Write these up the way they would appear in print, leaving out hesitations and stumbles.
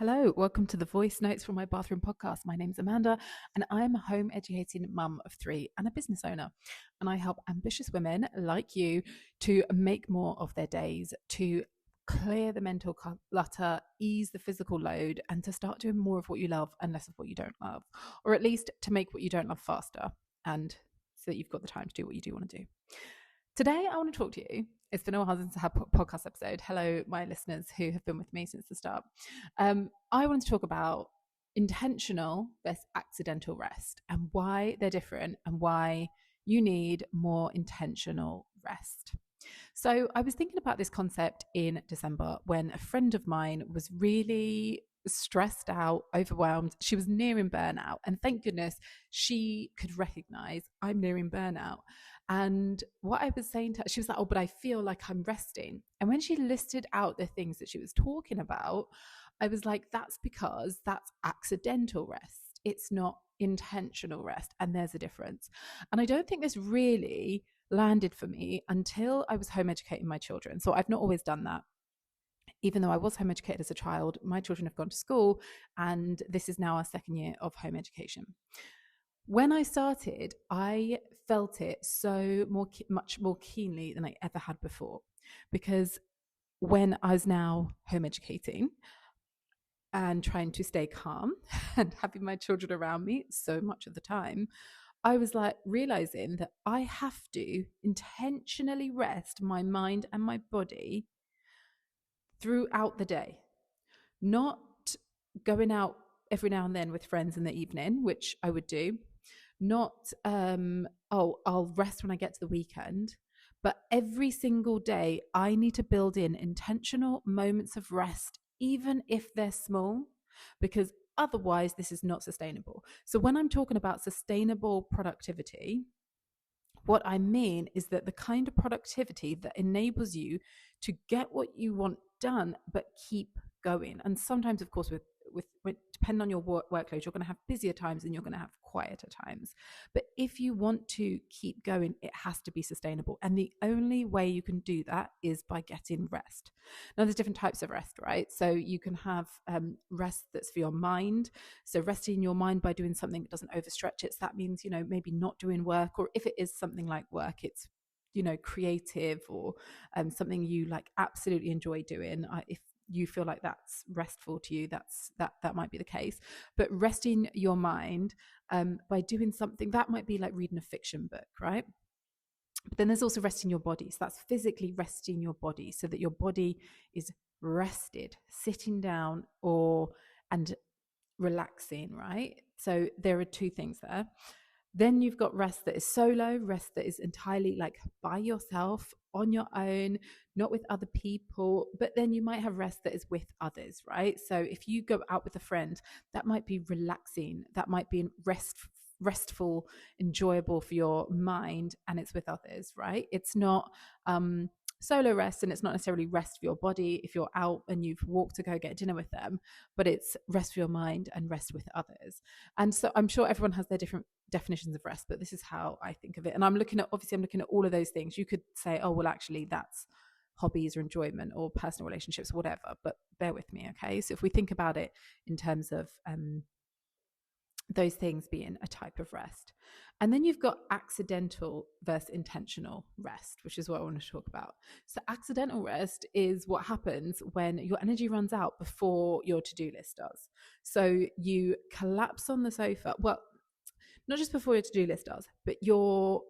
Hello, welcome to the Voice Notes from My Bathroom podcast. My name's Amanda, and I'm a home educating mum of three and a business owner. And I help ambitious women like you to make more of their days, to clear the mental clutter, ease the physical load, and to start doing more of what you love and less of what you don't love, or at least to make what you don't love faster, and so that you've got the time to do what you do want to do. Today, I want to talk to you. It's been a while since I had a podcast episode. Hello, my listeners who have been with me since the start. I want to talk about intentional versus accidental rest and why they're different and why you need more intentional rest. So I was thinking about this concept in December when a friend of mine was really stressed out, overwhelmed. She was nearing burnout. And thank goodness she could recognize I'm nearing burnout. And what I was saying to her, she was like, oh, but I feel like I'm resting. And when she listed out the things that she was talking about, I was like, that's because that's accidental rest. It's not intentional rest. And there's a difference. And I don't think this really landed for me until I was home educating my children. So I've not always done that. Even though I was home educated as a child, my children have gone to school, and this is now our second year of home education. When I started, I felt it much more keenly than I ever had before, because when I was now home educating and trying to stay calm and having my children around me so much of the time, I was like realizing that I have to intentionally rest my mind and my body throughout the day, not going out every now and then with friends in the evening, which I would do, not, I'll rest when I get to the weekend, but every single day I need to build in intentional moments of rest, even if they're small, because otherwise this is not sustainable. So when I'm talking about sustainable productivity, what I mean is that the kind of productivity that enables you to get what you want done, but keep going. And sometimes, of course, with depending on your workload, you're going to have busier times and you're going to have quieter times. But if you want to keep going, it has to be sustainable. And the only way you can do that is by getting rest. Now, there's different types of rest, right? So you can have rest that's for your mind. So resting your mind by doing something that doesn't overstretch it. So that means, maybe not doing work, or if it is something like work, it's creative or something you like absolutely enjoy doing. If you feel like that's restful to you, that might be the case. But resting your mind by doing something that might be like reading a fiction book, right? But then there's also resting your body. So that's physically resting your body so that your body is rested, sitting down and relaxing, right? So there are two things there. Then you've got rest that is solo, rest that is entirely like by yourself, on your own, not with other people. But then you might have rest that is with others, right? So if you go out with a friend, that might be relaxing, that might be restful, enjoyable for your mind, and it's with others, right? It's not solo rest, and it's not necessarily rest for your body if you're out and you've walked to go get dinner with them, but it's rest for your mind and rest with others. And so I'm sure everyone has their different definitions of rest, but this is how I think of it. And I'm looking at all of those things. You could say, oh, well, actually that's hobbies or enjoyment or personal relationships, whatever, but bear with me. Okay. So if we think about it in terms of those things being a type of rest. And then you've got accidental versus intentional rest, which is what I want to talk about. So accidental rest is what happens when your energy runs out before your to-do list does. So you collapse on the sofa. Well, not just before your to-do list does, but your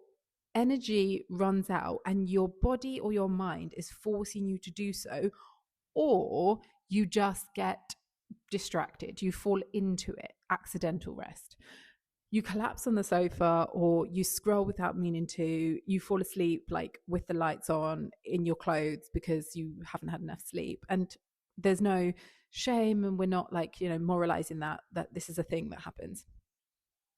energy runs out and your body or your mind is forcing you to do so, or you just get distracted, you fall into it. Accidental rest. You collapse on the sofa, or you scroll without meaning to, you fall asleep like with the lights on in your clothes because you haven't had enough sleep. And there's no shame, and we're not like, moralizing that this is a thing that happens.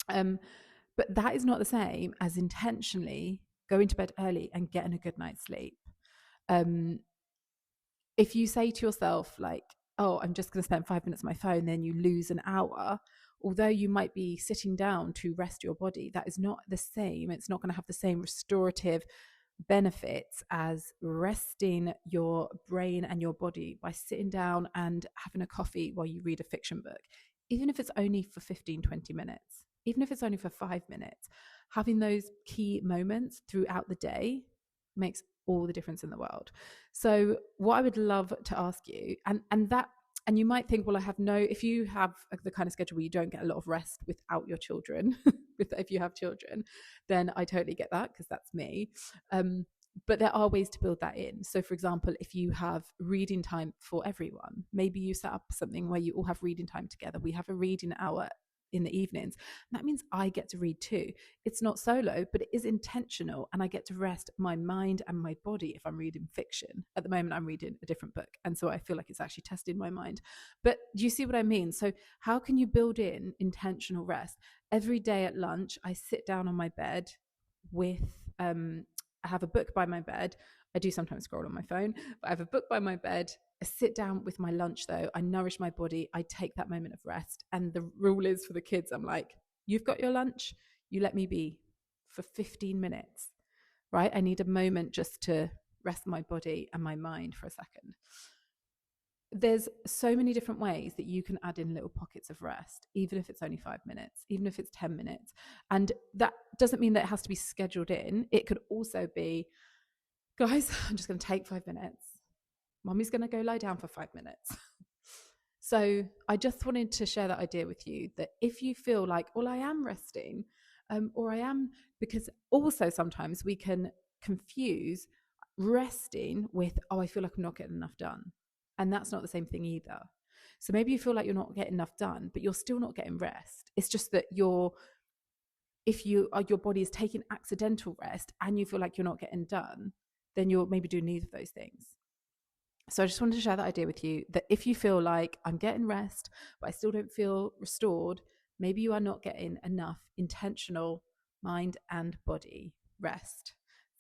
But that is not the same as intentionally going to bed early and getting a good night's sleep. If you say to yourself like, oh, I'm just going to spend 5 minutes on my phone, then you lose an hour, although you might be sitting down to rest your body, that is not the same. It's not going to have the same restorative benefits as resting your brain and your body by sitting down and having a coffee while you read a fiction book, even if it's only for 15, 20 minutes, even if it's only for 5 minutes. Having those key moments throughout the day makes all the difference in the world. So, what I would love to ask you, and you might think, well, I have no, if you have the kind of schedule where you don't get a lot of rest without your children, if you have children, then I totally get that because that's me. Um, but there are ways to build that in. So, for example, if you have reading time for everyone, maybe you set up something where you all have reading time together. We have a reading hour in the evenings. And that means I get to read too. It's not solo, but it is intentional. And I get to rest my mind and my body if I'm reading fiction. At the moment, I'm reading a different book. And so I feel like it's actually testing my mind. But do you see what I mean? So, how can you build in intentional rest? Every day at lunch, I sit down on my bed with, I have a book by my bed. I do sometimes scroll on my phone, but I have a book by my bed. I sit down with my lunch though. I nourish my body. I take that moment of rest. And the rule is for the kids, I'm like, you've got your lunch. You let me be for 15 minutes, right? I need a moment just to rest my body and my mind for a second. There's so many different ways that you can add in little pockets of rest, even if it's only 5 minutes, even if it's 10 minutes. And that doesn't mean that it has to be scheduled in. It could also be, guys, I'm just going to take 5 minutes. Mommy's going to go lie down for 5 minutes. So I just wanted to share that idea with you, that if you feel like, well, I am resting, or I am, because also sometimes we can confuse resting with, oh, I feel like I'm not getting enough done. And that's not the same thing either. So maybe you feel like you're not getting enough done, but you're still not getting rest. It's just that if your body is taking accidental rest and you feel like you're not getting done, then you're maybe doing neither of those things. So I just wanted to share that idea with you, that if you feel like I'm getting rest, but I still don't feel restored, maybe you are not getting enough intentional mind and body rest.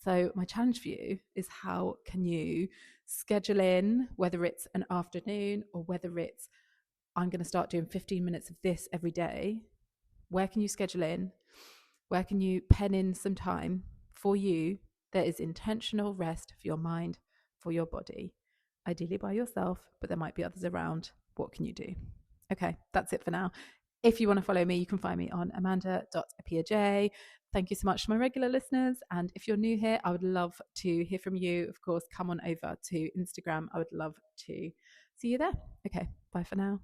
So my challenge for you is, how can you schedule in, whether it's an afternoon or whether it's, I'm going to start doing 15 minutes of this every day. Where can you schedule in? Where can you pen in some time for you that is intentional rest for your mind, for your body? Ideally by yourself, but there might be others around. What can you do? Okay, that's it for now. If you want to follow me, you can find me on amanda.apiaj. Thank you so much to my regular listeners. And if you're new here, I would love to hear from you. Of course, come on over to Instagram. I would love to see you there. Okay, bye for now.